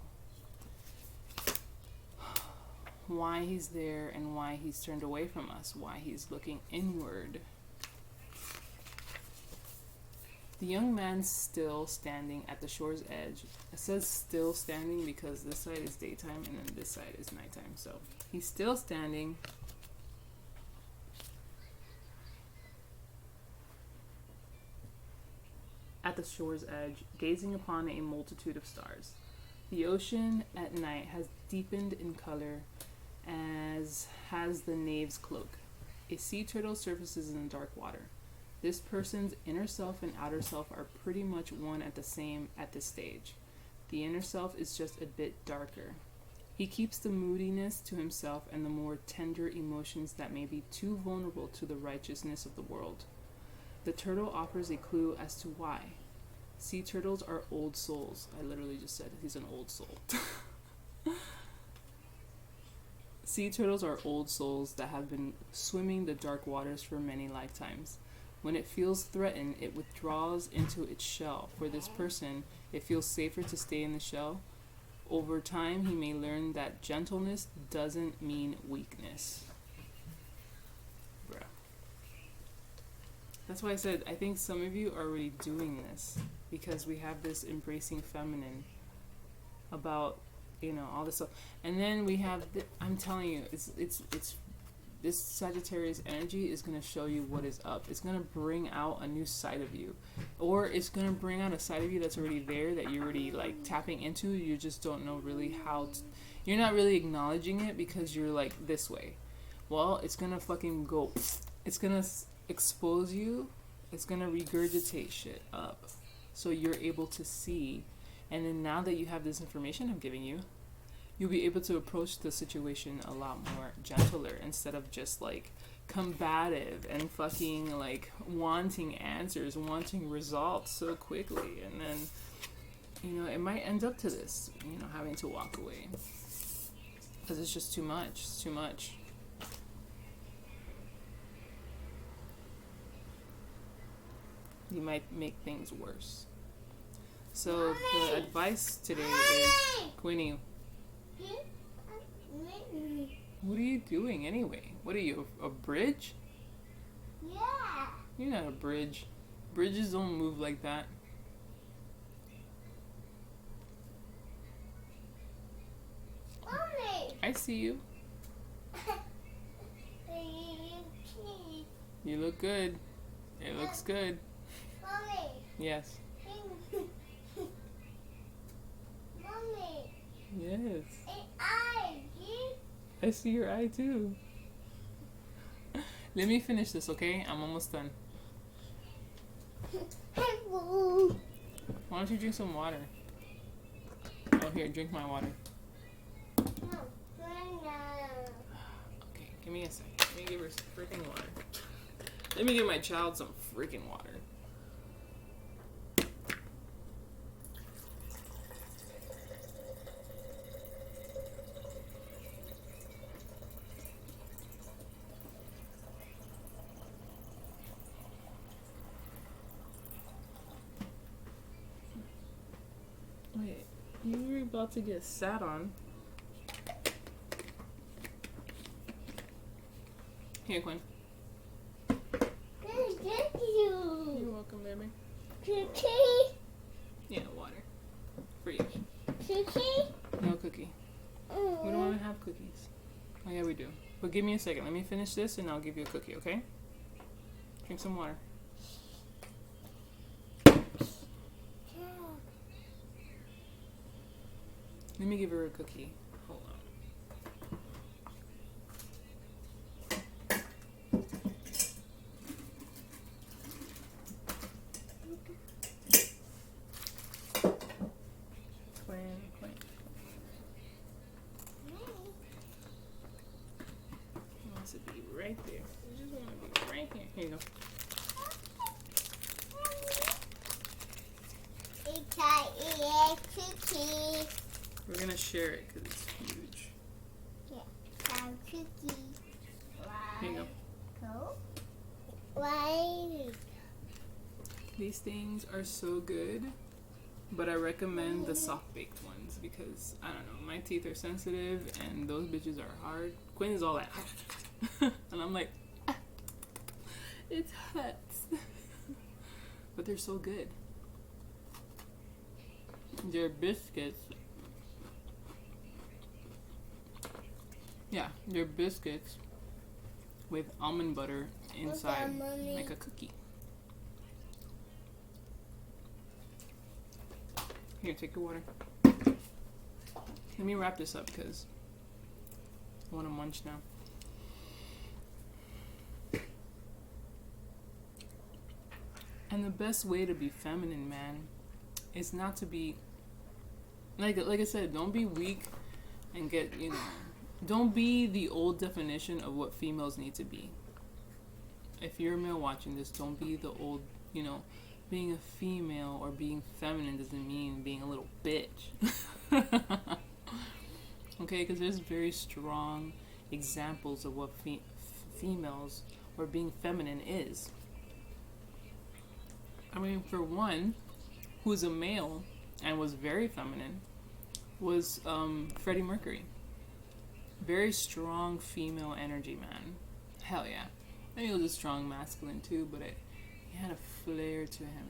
Why he's there and why he's turned away from us, why he's looking inward. The young man's still standing at the shore's edge. It says still standing because this side is daytime and then this side is nighttime. So he's still standing. At the shore's edge, gazing upon a multitude of stars. The ocean at night has deepened in color, as has the knave's cloak. A sea turtle surfaces in the dark water. This person's inner self and outer self are pretty much one at this stage. The inner self is just a bit darker. He keeps the moodiness to himself and the more tender emotions that may be too vulnerable to the righteousness of the world. The turtle offers a clue as to why. Sea turtles are old souls. I literally just said he's an old soul. Sea turtles are old souls that have been swimming the dark waters for many lifetimes. When it feels threatened, it withdraws into its shell. For this person, it feels safer to stay in the shell. Over time, he may learn that gentleness doesn't mean weakness. Bruh. That's why I said, I think some of you are already doing this because we have this embracing feminine about, all this stuff. And then we have, I'm telling you, it's this Sagittarius energy is going to show you what is up. It's going to bring out a new side of you. Or it's going to bring out a side of you that's already there, that you're already tapping into. You just don't know really how to, you're not really acknowledging it because you're this way. Well, it's going to fucking go. It's going to expose you. It's going to regurgitate shit up. So you're able to see. And then now that you have this information I'm giving you, you'll be able to approach the situation a lot more gentler instead of just combative and fucking wanting answers, wanting results so quickly. And then, it might end up to this, having to walk away because it's just too much. It's too much. You might make things worse. So the advice today is, Quinny, what are you doing anyway? What are you, a bridge? Yeah. You're not a bridge. Bridges don't move like that. Mommy. I see you. You look good. It looks good. Mommy. Yes. Mommy. Yes. I I see your eye too. Let me finish this, okay? I'm almost done. Why Why don't you drink some water? Oh, here, drink my water. No. Okay, give me a second. Let me give her some freaking water. Let me give my child some freaking water. Wait, you were about to get sat on. Here, Quinn. Thank you. You're welcome, baby. Cookie. Yeah, water. For you. Cookie. No cookie. We don't want to have cookies. Oh, yeah, we do. But give me a second. Let me finish this and I'll give you a cookie, okay? Drink some water. Let me give her a cookie. Hold on. Quinn. He wants to be right there. You just want to be right here. Here you go. It's a cookie. We're gonna share it because it's huge. Yeah, cookie. Here you go. Go. Why? These things are so good, but I recommend the soft baked ones because I don't know, my teeth are sensitive and those bitches are hard. Quinn is all like, and I'm like, it hurts. but they're so good. They're biscuits. Yeah, they're biscuits with almond butter inside, Mommy? like a cookie. Here, take your water. Let me wrap this up because I want to munch now. And the best way to be feminine, man, is not to be like I said, don't be weak and get, don't be the old definition of what females need to be. If you're a male watching this, don't be the old, being a female or being feminine doesn't mean being a little bitch. Okay, because there's very strong examples of what females or being feminine is. I mean, for one, who's a male and was very feminine, was Freddie Mercury. Very strong female energy, man. Hell yeah. I think he was a strong masculine too, but he had a flair to him,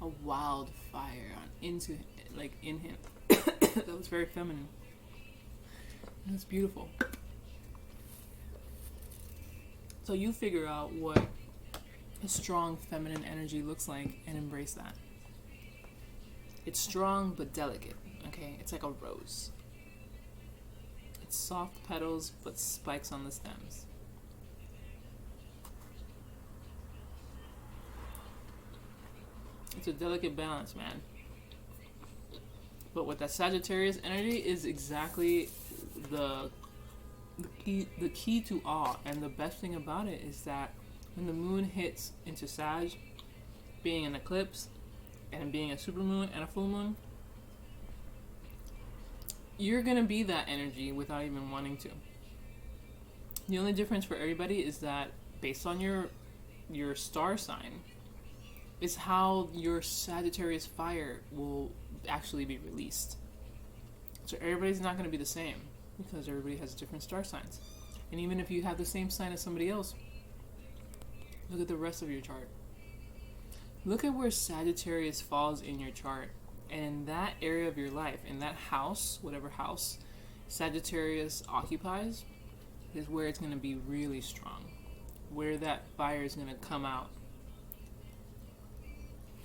a wildfire in him that was very feminine. And it's beautiful. So you figure out what a strong feminine energy looks like and embrace that. It's strong but delicate, okay? It's like a rose. It's soft petals but spikes on the stems. It's a delicate balance, man. But with that Sagittarius energy is exactly the key to all. And the best thing about it is that when the moon hits into Sag, being an eclipse and being a supermoon and a full moon, you're gonna be that energy without even wanting to. The only difference for everybody is that based on your star sign is how your Sagittarius fire will actually be released. So everybody's not gonna be the same because everybody has different star signs. And even if you have the same sign as somebody else, look at the rest of your chart. Look at where Sagittarius falls in your chart. And in that area of your life, in that house, whatever house Sagittarius occupies, is where it's going to be really strong. Where that fire is going to come out.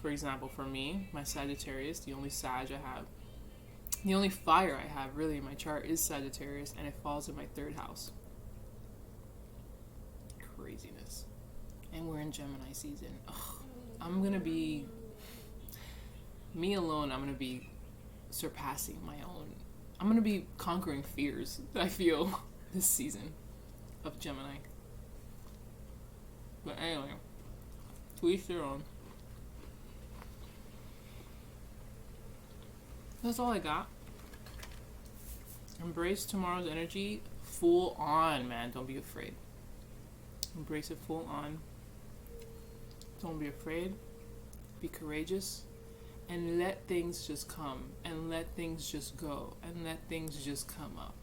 For example, for me, my Sagittarius, the only Sag I have, the only fire I have really in my chart is Sagittarius, and it falls in my 3rd house. Craziness. And we're in Gemini season. Ugh, I'm going to be... Me alone, I'm going to be surpassing my own. I'm going to be conquering fears that I feel this season of Gemini. But anyway, to each their own. That's all I got. Embrace tomorrow's energy full on, man. Don't be afraid. Embrace it full on. Don't be afraid. Be courageous. And let things just come. And let things just go. And let things just come up.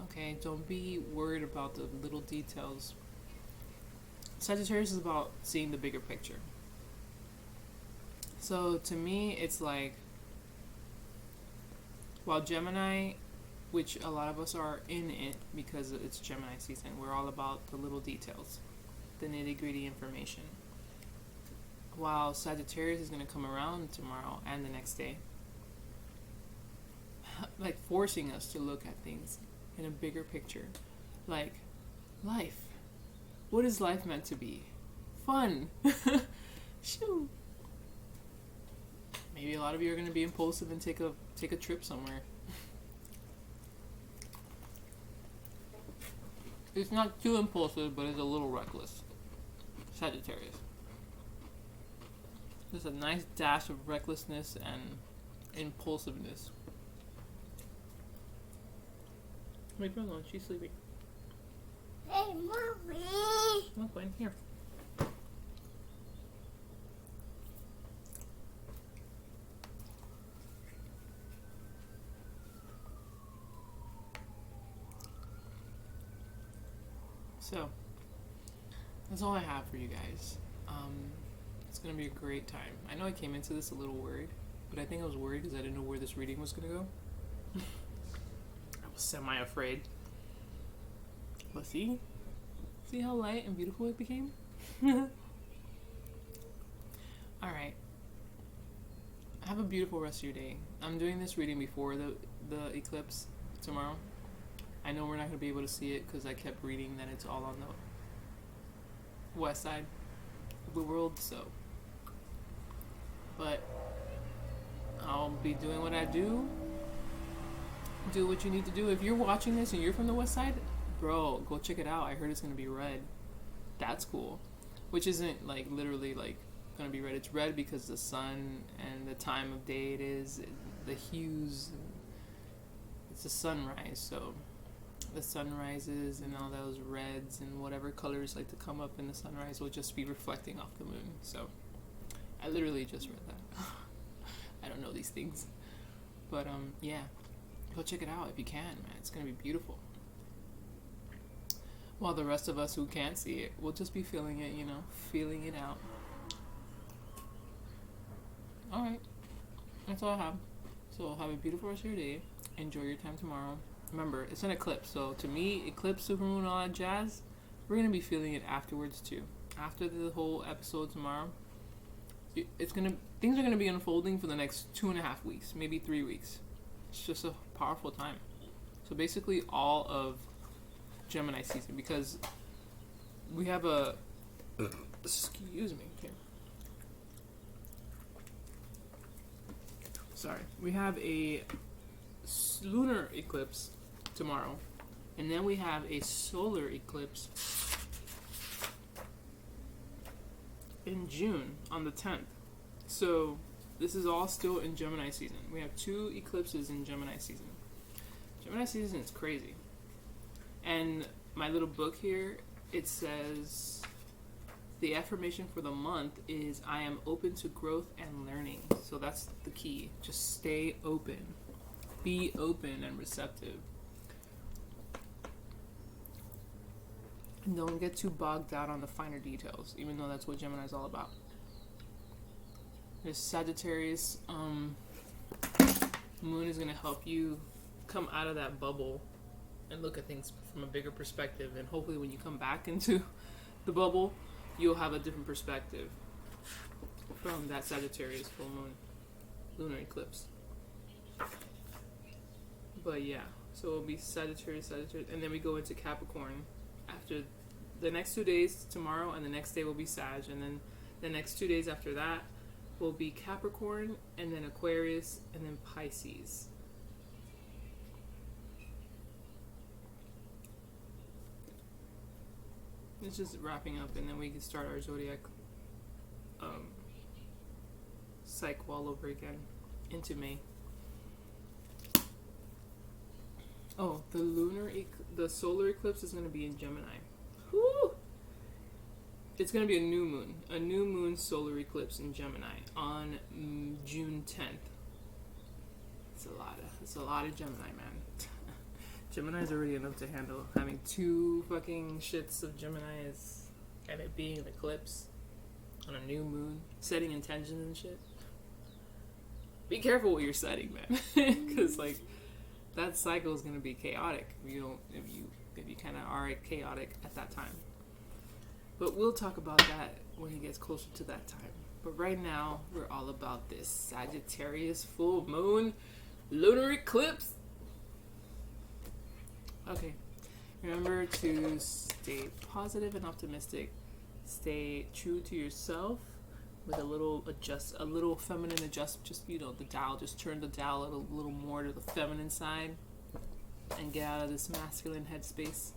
Okay? Don't be worried about the little details. Sagittarius is about seeing the bigger picture. So to me, it's like, while Gemini, which a lot of us are in it because it's Gemini season, we're all about the little details, the nitty-gritty information. While Sagittarius is going to come around tomorrow and the next day, like forcing us to look at things in a bigger picture. Like, life. What is life meant to be? Fun. Shoo. Maybe a lot of you are going to be impulsive and take a trip somewhere. It's not too impulsive, but it's a little reckless. Sagittarius. There's a nice dash of recklessness and impulsiveness. Leave her alone. She's sleeping. Hey, Mommy. Look, Gwen, here. So, that's all I have for you guys. It's going to be a great time. I know I came into this a little worried, but I think I was worried because I didn't know where this reading was going to go. I was semi-afraid. But see how light and beautiful it became? Alright. Have a beautiful rest of your day. I'm doing this reading before the eclipse tomorrow. I know we're not going to be able to see it because I kept reading that it's all on the west side of the world, so. But I'll be doing what I do. Do what you need to do. If you're watching this and you're from the west side, bro, go check it out. I heard it's going to be red. That's cool. Which isn't like literally like going to be red. It's red because the sun and the time of day it is, the hues. It's a sunrise, so the sunrises and all those reds and whatever colors like to come up in the sunrise will just be reflecting off the moon. So I literally just read that. I don't know these things, but yeah, go check it out if you can, man. It's gonna be beautiful. While the rest of us who can't see it, we'll just be feeling it, feeling it out. All right, that's all I have. So have a beautiful rest of your day. Enjoy your time tomorrow. Remember, it's an eclipse, so to me, eclipse, supermoon, all that jazz, we're gonna be feeling it afterwards too. After the whole episode tomorrow, things are gonna be unfolding for the next 2.5 weeks, maybe 3 weeks. It's just a powerful time. So basically, all of Gemini season, because we have a excuse me, okay. Sorry, we have a lunar eclipse tomorrow, and then we have a solar eclipse in June on the 10th. So this is all still in Gemini season. We have 2 eclipses in Gemini season. Gemini season is crazy. And my little book here, it says the affirmation for the month is I am open to growth and learning. So that's the key. Just stay open. Be open and receptive. And don't get too bogged down on the finer details, even though that's what Gemini is all about. There's Sagittarius. Moon is going to help you come out of that bubble and look at things from a bigger perspective. And hopefully when you come back into the bubble, you'll have a different perspective from that Sagittarius full moon lunar eclipse. But yeah, so it'll be Sagittarius, and then we go into Capricorn after the next 2 days, tomorrow, and the next day will be Sag, and then the next 2 days after that will be Capricorn, and then Aquarius, and then Pisces. It's just wrapping up, and then we can start our zodiac cycle all over again into May. Oh, the solar eclipse is going to be in Gemini. Woo! It's going to be a new moon solar eclipse in Gemini on June 10th. It's a lot of Gemini, man. Gemini's already enough to handle. Having 2 fucking shits of Geminis and it being an eclipse on a new moon, setting intentions and shit. Be careful what you're setting, man, because like that cycle is gonna be chaotic if you kind of are chaotic at that time. But we'll talk about that when it gets closer to that time. But right now, we're all about this Sagittarius full moon lunar eclipse. Okay, remember to stay positive and optimistic. Stay true to yourself with a little feminine adjust. Just, the dial, just turn the dial a little more to the feminine side and get out of this masculine headspace.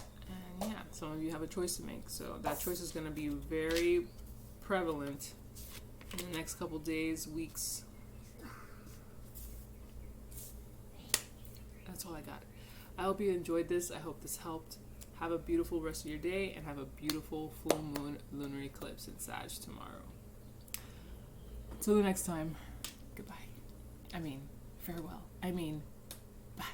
And yeah, some of you have a choice to make. So that choice is going to be very prevalent in the next couple days, weeks. That's all I got. I hope you enjoyed this. I hope this helped. Have a beautiful rest of your day and have a beautiful full moon lunar eclipse in Sag tomorrow. Until the next time, goodbye. Farewell. Bye.